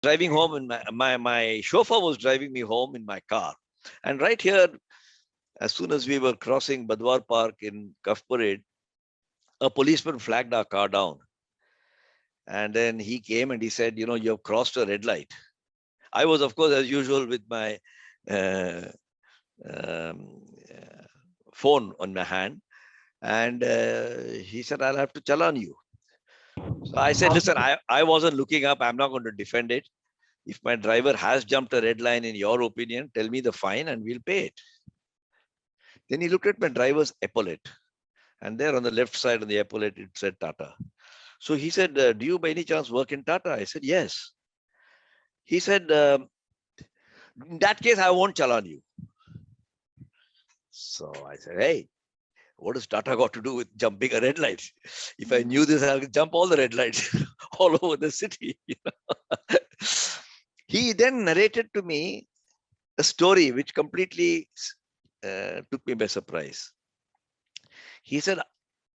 driving home in my chauffeur was driving me home in my car. And right here, as soon as we were crossing Badwar Park in Cuff Parade, a policeman flagged our car down. And then he came and he said, you have crossed a red light. I was, of course, as usual, with my phone on my hand. And he said, I'll have to challan you. So I said, listen, I wasn't looking up. I'm not going to defend it. If my driver has jumped a red line, in your opinion, tell me the fine and we'll pay it. Then he looked at my driver's epaulette. And there on the left side of the epaulette, it said Tata. So he said, do you by any chance work in Tata? I said, yes. He said, in that case, I won't challan you. So I said, hey, what does Tata got to do with jumping a red light? If I knew this, I would jump all the red lights all over the city. He then narrated to me a story which completely took me by surprise. He said,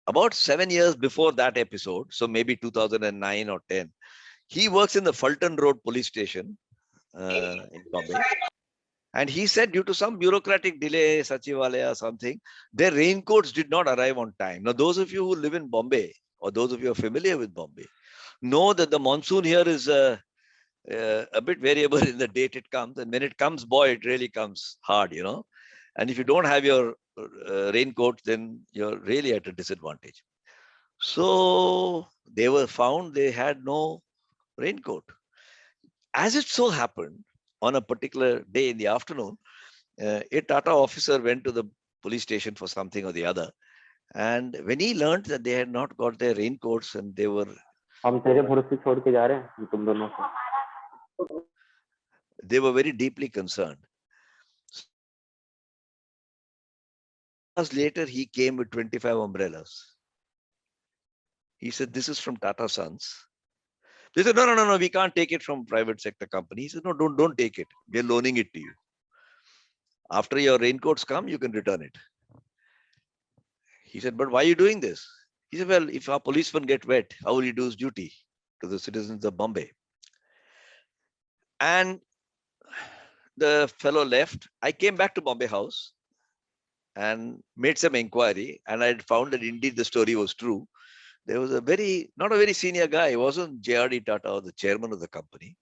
about 7 years before that episode, so maybe 2009 or 10, he works in the Fulton Road police station in Bombay. And he said due to some bureaucratic delay, Sachivalaya, something, their raincoats did not arrive on time. Now, those of you who live in Bombay, or those of you who are familiar with Bombay, know that the monsoon here is a bit variable in the date it comes. And when it comes, boy, it really comes hard, And if you don't have your raincoat, then you're really at a disadvantage. So they were found, they had no raincoat. As it so happened, on a particular day in the afternoon, a Tata officer went to the police station for something or the other. And when he learned that they had not got their raincoats and they were very deeply concerned. Hours later, he came with 25 umbrellas. He said, this is from Tata Sons. They said, no, we can't take it from private sector company. He said, no, don't take it. We're loaning it to you. After your raincoats come, you can return it. He said, but why are you doing this? He said, well, if our policemen get wet, how will he do his duty to the citizens of Bombay? And the fellow left. I came back to Bombay House and made some inquiry. And I found that indeed the story was true. There was not a very senior guy. He wasn't J.R.D. Tata or the chairman of the company.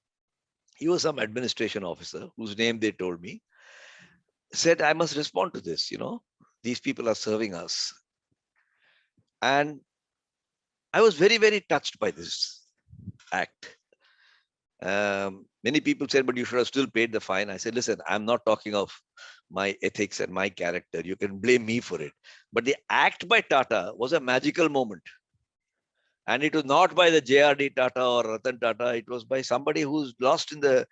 He was some administration officer whose name they told me. Said, I must respond to this, These people are serving us. And I was very, very touched by this act. Many people said, but you should have still paid the fine. I said, listen, I'm not talking of my ethics and my character. You can blame me for it. But the act by Tata was a magical moment. And it was not by the J.R.D. Tata or Ratan Tata. It was by somebody who's lost in the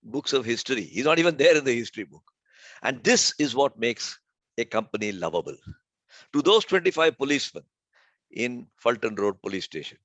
books of history. He's not even there in the history book. And this is what makes a company lovable. To those 25 policemen in Fulton Road Police Station.